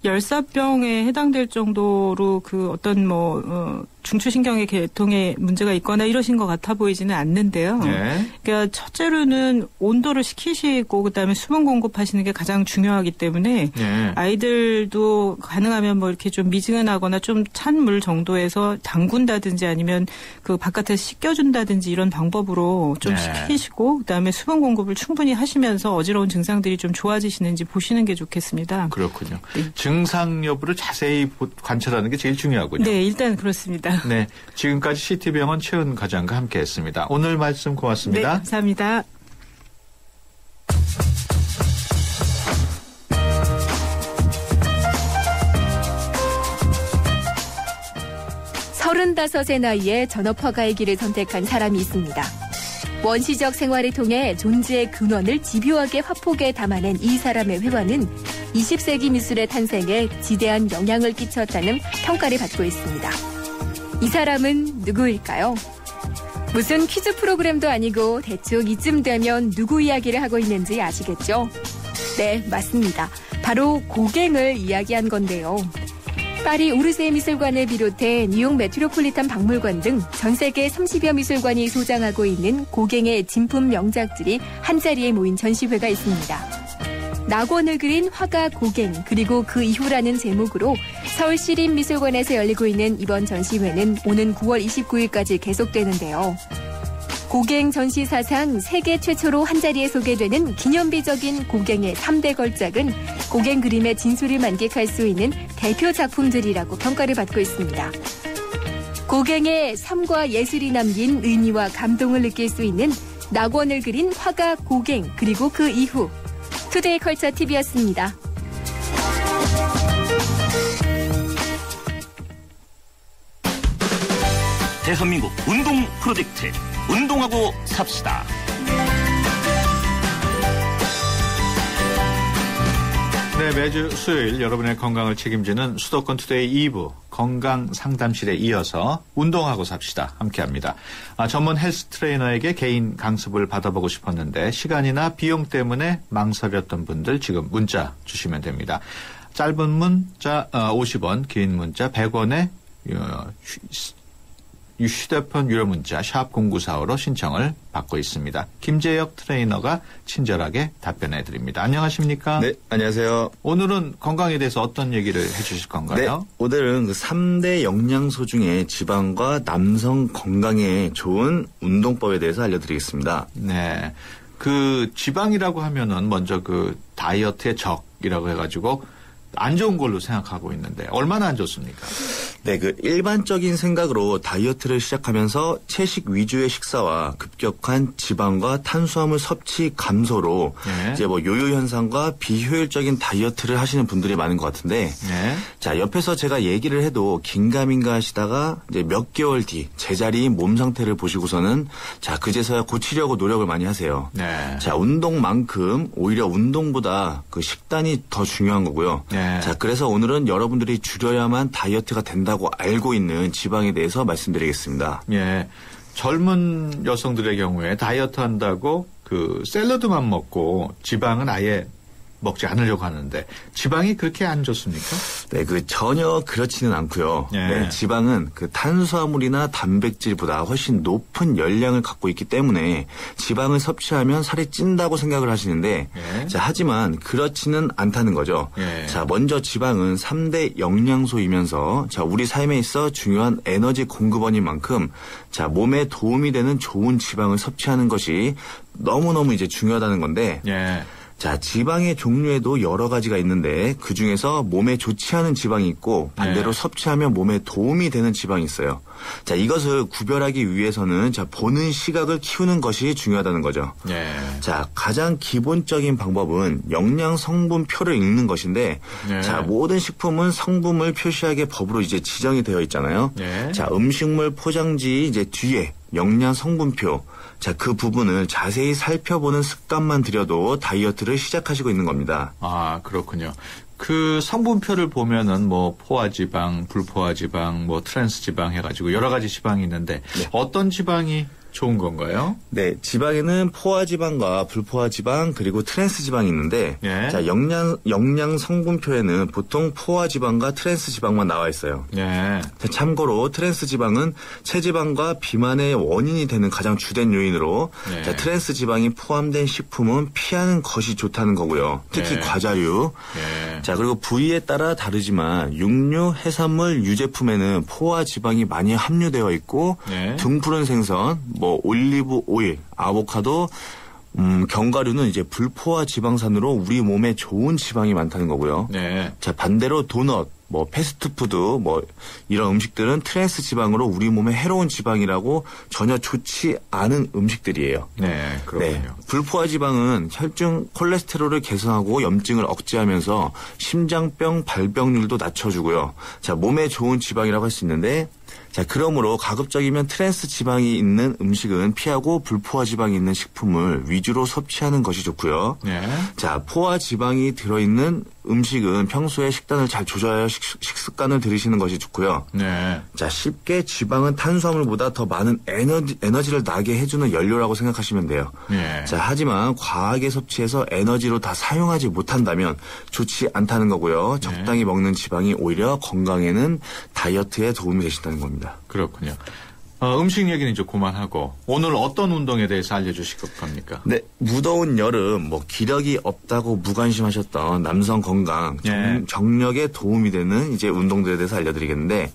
열사병에 해당될 정도로 어떤 중추신경의 계통에 문제가 있거나 이러신 것 같아 보이지는 않는데요. 그러니까 첫째로는 온도를 식히시고 그다음에 수분 공급하시는 게 가장 중요하기 때문에 아이들도 가능하면 이렇게 좀 미지근하거나 좀 찬 물 정도에서 담근다든지 아니면 바깥에서 씻겨준다든지 이런 방법으로 좀 식히시고 그다음에 수분 공급을 충분히 하시면서 어지러운 증상들이 좀 좋아지시는지 보시는 게 좋겠습니다. 그렇군요. 증상 여부를 자세히 관찰하는 게 제일 중요하군요. 네, 일단 그렇습니다. 네, 지금까지 CT병원 최은 과장과 함께했습니다. 오늘 말씀 고맙습니다. 네, 감사합니다. 서른다섯의 나이에 전업화가의 길을 선택한 사람이 있습니다. 원시적 생활을 통해 존재의 근원을 집요하게 화폭에 담아낸 이 사람의 회화는 20세기 미술의 탄생에 지대한 영향을 끼쳤다는 평가를 받고 있습니다. 이 사람은 누구일까요? 무슨 퀴즈 프로그램도 아니고 대충 이쯤 되면 누구 이야기를 하고 있는지 아시겠죠? 네, 맞습니다. 바로 고갱을 이야기한 건데요. 파리 오르세 미술관을 비롯해 뉴욕 메트로폴리탄 박물관 등 전 세계 30여 미술관이 소장하고 있는 고갱의 진품 명작들이 한자리에 모인 전시회가 있습니다. 낙원을 그린 화가 고갱 그리고 그 이후라는 제목으로 서울시립미술관에서 열리고 있는 이번 전시회는 오는 9월 29일까지 계속되는데요. 고갱 전시 사상 세계 최초로 한자리에 소개되는 기념비적인 고갱의 3대 걸작은 고갱 그림의 진수를 만끽할 수 있는 대표 작품들이라고 평가를 받고 있습니다. 고갱의 삶과 예술이 남긴 의미와 감동을 느낄 수 있는 낙원을 그린 화가 고갱 그리고 그 이후 투데이 컬처 TV였습니다. 대한민국 운동 프로젝트 운동하고 삽시다. 네, 매주 수요일 여러분의 건강을 책임지는 수도권 투데이 2부 건강 상담실에 이어서 운동하고 삽시다 함께합니다. 전문 헬스 트레이너에게 개인 강습을 받아보고 싶었는데 시간이나 비용 때문에 망설였던 분들 지금 문자 주시면 됩니다. 짧은 문자 50원, 긴 문자 100원에 휴대폰 유료 문자 샵 0945로 신청을 받고 있습니다. 김재혁 트레이너가 친절하게 답변해 드립니다. 안녕하십니까? 네, 안녕하세요. 오늘은 건강에 대해서 어떤 얘기를 해 주실 건가요? 네, 오늘은 그 3대 영양소 중에 지방과 남성 건강에 좋은 운동법에 대해서 알려드리겠습니다. 네. 그 지방이라고 하면은 먼저 그 다이어트의 적이라고 해가지고 안 좋은 걸로 생각하고 있는데 얼마나 안 좋습니까? 네, 그 일반적인 생각으로 다이어트를 시작하면서 채식 위주의 식사와 급격한 지방과 탄수화물 섭취 감소로 이제 뭐 요요 현상과 비효율적인 다이어트를 하시는 분들이 많은 것 같은데, 자 옆에서 제가 얘기를 해도 긴가민가 하시다가 이제 몇 개월 뒤 제자리인 몸 상태를 보시고서는 자 그제서야 고치려고 노력을 많이 하세요. 자 운동만큼 오히려 운동보다 그 식단이 더 중요한 거고요. 자 그래서 오늘은 여러분들이 줄여야만 다이어트가 된다고 알고 있는 지방에 대해서 말씀드리겠습니다. 예, 젊은 여성들의 경우에 다이어트 한다고 그 샐러드만 먹고 지방은 아예 먹지 않으려고 하는데 지방이 그렇게 안 좋습니까? 네, 그 전혀 그렇지는 않고요. 네, 지방은 그 탄수화물이나 단백질보다 훨씬 높은 열량을 갖고 있기 때문에 지방을 섭취하면 살이 찐다고 생각을 하시는데, 자 하지만 그렇지는 않다는 거죠. 자 먼저 지방은 3대 영양소이면서 자 우리 삶에 있어 중요한 에너지 공급원인 만큼 자 몸에 도움이 되는 좋은 지방을 섭취하는 것이 너무너무 이제 중요하다는 건데. 자, 지방의 종류에도 여러 가지가 있는데 그중에서 몸에 좋지 않은 지방이 있고 반대로 섭취하면 몸에 도움이 되는 지방이 있어요. 자, 이것을 구별하기 위해서는 자, 보는 시각을 키우는 것이 중요하다는 거죠. 자, 가장 기본적인 방법은 영양 성분표를 읽는 것인데 자, 모든 식품은 성분을 표시하게 법으로 이제 지정이 되어 있잖아요. 자, 음식물 포장지 이제 뒤에 영양 성분표 자, 그 부분을 자세히 살펴보는 습관만 들여도 다이어트를 시작하시고 있는 겁니다. 아, 그렇군요. 그 성분표를 보면은 뭐 포화지방, 불포화지방, 뭐 트랜스지방 해가지고 여러 가지 지방이 있는데 어떤 지방이 좋은 건가요? 네, 지방에는 포화지방과 불포화지방 그리고 트랜스지방이 있는데 자 영양 성분표에는 보통 포화지방과 트랜스지방만 나와 있어요. 자, 참고로 트랜스지방은 체지방과 비만의 원인이 되는 가장 주된 요인으로 자, 트랜스지방이 포함된 식품은 피하는 것이 좋다는 거고요. 특히 과자류. 자 그리고 부위에 따라 다르지만 육류, 해산물, 유제품에는 포화지방이 많이 함유되어 있고 등푸른 생선, 뭐 올리브 오일, 아보카도, 견과류는 이제 불포화 지방산으로 우리 몸에 좋은 지방이 많다는 거고요. 자 반대로 도넛, 뭐 패스트푸드, 뭐 이런 음식들은 트랜스 지방으로 우리 몸에 해로운 지방이라고 전혀 좋지 않은 음식들이에요. 네, 그렇군요. 불포화 지방은 혈중 콜레스테롤을 개선하고 염증을 억제하면서 심장병 발병률도 낮춰주고요. 자 몸에 좋은 지방이라고 할 수 있는데 자, 그러므로 가급적이면 트랜스 지방이 있는 음식은 피하고 불포화 지방이 있는 식품을 위주로 섭취하는 것이 좋고요. 네. 자, 포화 지방이 들어있는 음식은 평소에 식단을 잘 조절하여 식습관을 들이시는 것이 좋고요. 네. 자, 쉽게 지방은 탄수화물보다 더 많은 에너지를 나게 해주는 연료라고 생각하시면 돼요. 네. 자, 하지만 과하게 섭취해서 에너지로 다 사용하지 못한다면 좋지 않다는 거고요. 적당히 먹는 지방이 오히려 건강에는 다이어트에 도움이 되신다는 겁니다. 그렇군요. 음식 얘기는 이제 그만하고 오늘 어떤 운동에 대해서 알려주실 겁니까? 네, 무더운 여름 기력이 없다고 무관심하셨던 남성 건강, 정력에 도움이 되는 이제 운동들에 대해서 알려드리겠는데,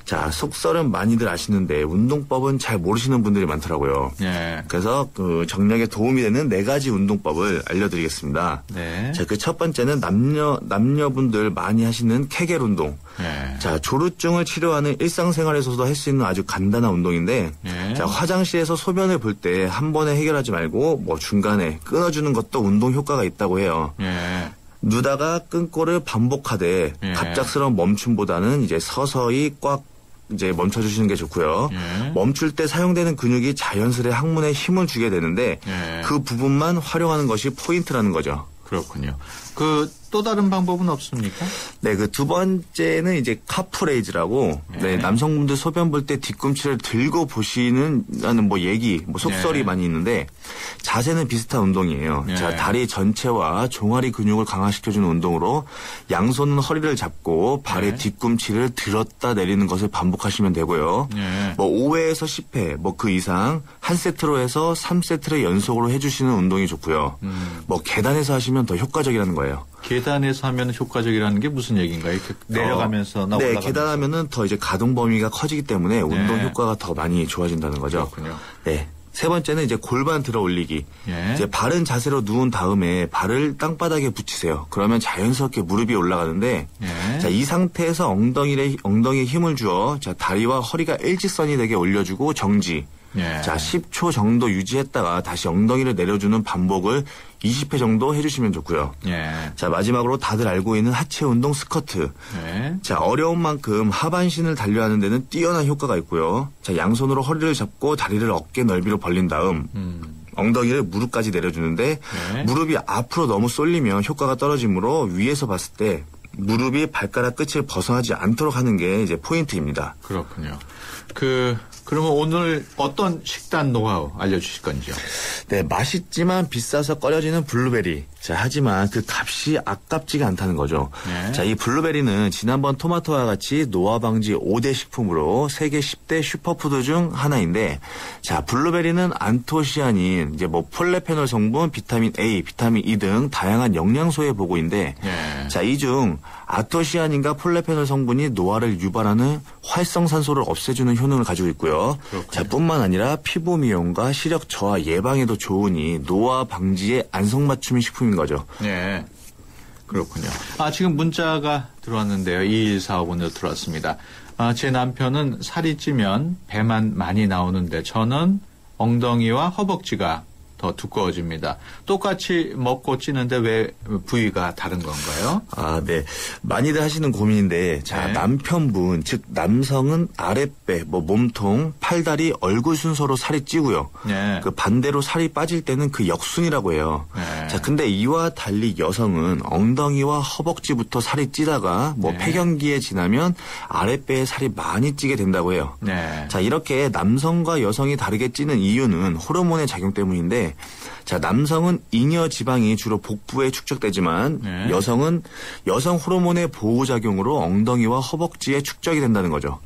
자, 속설은 많이들 아시는데 운동법은 잘 모르시는 분들이 많더라고요. 그래서 그 정력에 도움이 되는 4가지 운동법을 알려드리겠습니다. 자, 그 첫 번째는 남녀분들 많이 하시는 케겔 운동. 자, 조루증을 치료하는 일상생활에서도 할 수 있는 아주 간단한 운동인데, 자, 화장실에서 소변을 볼 때 한 번에 해결하지 말고 중간에 끊어주는 것도 운동 효과가 있다고 해요. 누다가 끊고를 반복하되 갑작스러운 멈춤보다는 이제 서서히 꽉 이제 멈춰주시는 게 좋고요. 멈출 때 사용되는 근육이 자연스레 항문에 힘을 주게 되는데 그 부분만 활용하는 것이 포인트라는 거죠. 그렇군요. 또 다른 방법은 없습니까? 네, 그 두 번째는 이제 카프레이즈라고, 남성분들 소변 볼 때 뒤꿈치를 들고 보시는, 속설이 많이 있는데, 자세는 비슷한 운동이에요. 자, 다리 전체와 종아리 근육을 강화시켜주는 운동으로, 양손은 허리를 잡고, 발의 뒤꿈치를 들었다 내리는 것을 반복하시면 되고요. 5회에서 10회, 그 이상, 한 세트로 해서 3세트를 연속으로 해주시는 운동이 좋고요. 계단에서 하시면 더 효과적이라는 거예요. 계단에서 하면 효과적이라는 게 무슨 얘기인가요? 이렇게 내려가면서나 올라가면서. 네, 계단하면은 더 이제 가동 범위가 커지기 때문에 운동 효과가 더 많이 좋아진다는 거죠. 그렇군요. 네. 세 번째는 이제 골반 들어 올리기. 이제 바른 자세로 누운 다음에 발을 땅바닥에 붙이세요. 그러면 자연스럽게 무릎이 올라가는데, 자, 이 상태에서 엉덩이에 힘을 주어, 자, 다리와 허리가 일직선이 되게 올려주고 정지. 자, 10초 정도 유지했다가 다시 엉덩이를 내려주는 반복을 20회 정도 해주시면 좋고요. 자, 마지막으로 다들 알고 있는 하체 운동 스쿼트. 자, 어려운 만큼 하반신을 단련하는 데는 뛰어난 효과가 있고요. 자, 양손으로 허리를 잡고 다리를 어깨 넓이로 벌린 다음 엉덩이를 무릎까지 내려주는데 무릎이 앞으로 너무 쏠리면 효과가 떨어지므로 위에서 봤을 때 무릎이 발가락 끝을 벗어나지 않도록 하는 게 이제 포인트입니다. 그렇군요. 그러면 오늘 어떤 식단 노하우 알려주실 건지요? 네, 맛있지만 비싸서 꺼려지는 블루베리. 자, 하지만 그 값이 아깝지가 않다는 거죠. 자, 이 블루베리는 지난번 토마토와 같이 노화 방지 5대 식품으로 세계 10대 슈퍼푸드 중 하나인데, 자, 블루베리는 안토시아닌, 이제 폴레페놀 성분, 비타민 A, 비타민 E 등 다양한 영양소의 보고인데, 자, 이 중 아토시아닌과 폴레페놀 성분이 노화를 유발하는 활성산소를 없애주는 효능을 가지고 있고요. 자, 뿐만 아니라 피부 미용과 시력 저하 예방에도 좋으니 노화 방지에 안성맞춤인 식품인 거죠. 네. 그렇군요. 지금 문자가 들어왔는데요. 2145번으로 들어왔습니다. 제 남편은 살이 찌면 배만 많이 나오는데 저는 엉덩이와 허벅지가 더 두꺼워집니다. 똑같이 먹고 찌는데 왜 부위가 다른 건가요? 네. 많이들 하시는 고민인데, 자, 남편분, 즉 남성은 아랫배, 몸통, 팔다리, 얼굴 순서로 살이 찌고요. 그 반대로 살이 빠질 때는 그 역순이라고 해요. 자, 근데 이와 달리 여성은 엉덩이와 허벅지부터 살이 찌다가 폐경기에 지나면 아랫배에 살이 많이 찌게 된다고 해요. 자, 이렇게 남성과 여성이 다르게 찌는 이유는 호르몬의 작용 때문인데, 자, 남성은 잉여 지방이 주로 복부에 축적되지만 여성은 여성 호르몬의 보호작용으로 엉덩이와 허벅지에 축적이 된다는 거죠.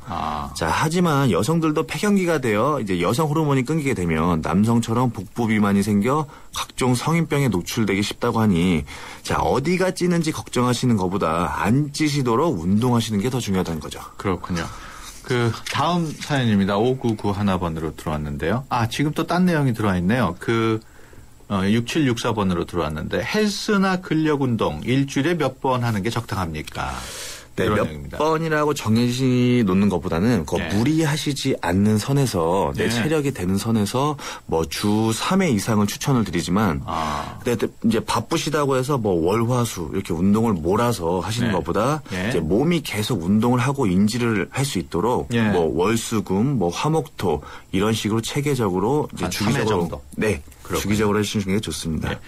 자, 하지만 여성들도 폐경기가 되어 이제 여성 호르몬이 끊기게 되면 남성처럼 복부 비만이 생겨 각종 성인병에 노출되기 쉽다고 하니, 자, 어디가 찌는지 걱정하시는 것보다 안 찌시도록 운동하시는 게 더 중요하다는 거죠. 그렇군요. 다음 사연입니다. 5991번으로 들어왔는데요. 지금 또 딴 내용이 들어와 있네요. 6764번으로 들어왔는데 헬스나 근력 운동 일주일에 몇 번 하는 게 적당합니까? 네, 몇 얘기입니다. 번이라고 정해지 놓는 것보다는 무리하시지 않는 선에서 내 체력이 되는 선에서 뭐 주 3회 이상을 추천을 드리지만 근데 이제 바쁘시다고 해서 뭐 월화수 이렇게 운동을 몰아서 하시는 것보다 이제 몸이 계속 운동을 하고 인지를 할 수 있도록 뭐 월수금, 뭐 화목토 이런 식으로 체계적으로 이제 주기적으로 주기적으로 해주시는 게 좋습니다.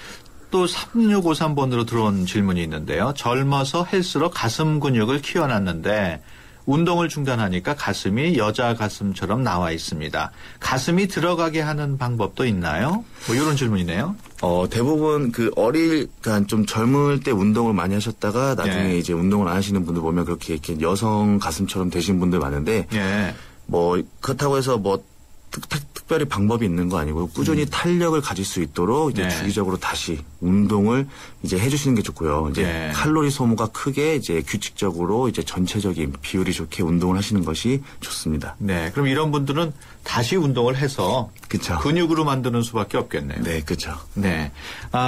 또 3653번으로 들어온 질문이 있는데요. 젊어서 헬스로 가슴 근육을 키워놨는데 운동을 중단하니까 가슴이 여자 가슴처럼 나와 있습니다. 가슴이 들어가게 하는 방법도 있나요? 뭐 이런 질문이네요. 대부분 그러니까 좀 젊을 때 운동을 많이 하셨다가 나중에 이제 운동을 안 하시는 분들 보면 그렇게 이렇게 여성 가슴처럼 되신 분들 많은데 뭐 그렇다고 해서 뭐 특별히 방법이 있는 거 아니고 꾸준히 탄력을 가질 수 있도록 이제 주기적으로 다시 운동을 이제 해주시는 게 좋고요. 이제 칼로리 소모가 크게 이제 규칙적으로 이제 전체적인 비율이 좋게 운동을 하시는 것이 좋습니다. 네, 그럼 이런 분들은 다시 운동을 해서 근육으로 만드는 수밖에 없겠네요. 네, 그렇죠. 네,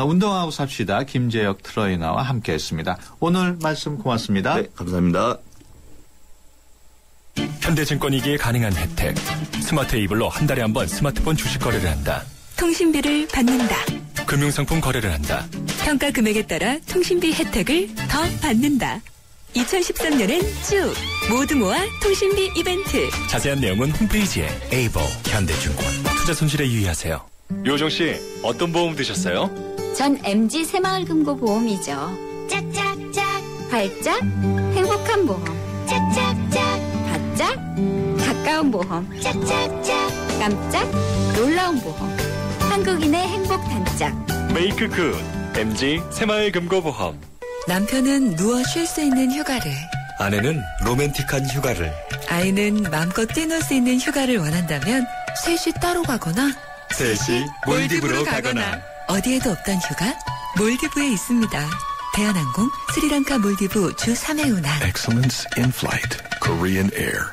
운동하고 삽시다. 김재혁 트레이너와 함께했습니다. 오늘 말씀 고맙습니다. 네, 감사합니다. 현대증권이기에 가능한 혜택. 스마트 이블로 한 달에 한 번 스마트폰 주식 거래를 한다. 통신비를 받는다. 금융상품 거래를 한다. 평가 금액에 따라 통신비 혜택을 더 받는다. 2013년엔 쭉 모두 모아 통신비 이벤트. 자세한 내용은 홈페이지에 에이버 현대증권. 투자 손실에 유의하세요. 요정씨, 어떤 보험 드셨어요? 전 MG 새마을금고보험이죠. 짝짝짝 발짝 행복한 보험. 짝짝짝 바짝 가까운 보험. 짝짝짝 깜짝 놀라운 보험. 한국인의 행복 단짝. 메이크 굿 MG 새마을금고보험. 남편은 누워 쉴 수 있는 휴가를, 아내는 로맨틱한 휴가를, 아이는 마음껏 뛰놀 수 있는 휴가를 원한다면 셋이 따로 가거나 셋이 몰디브로 가거나 어디에도 없던 휴가 몰디브에 있습니다. 대한항공 스리랑카 몰디브 주 3회 운항. Excellence in Flight Korean Air.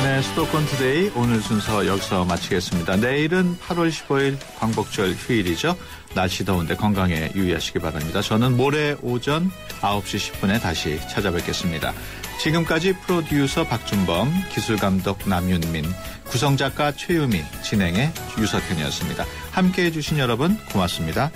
네, 수도권 투데이 오늘 순서 여기서 마치겠습니다. 내일은 8월 15일 광복절 휴일이죠. 날씨 더운데 건강에 유의하시기 바랍니다. 저는 모레 오전 9시 10분에 다시 찾아뵙겠습니다. 지금까지 프로듀서 박준범, 기술감독 남윤민, 구성작가 최유미, 진행의 유석현이었습니다. 함께해 주신 여러분 고맙습니다.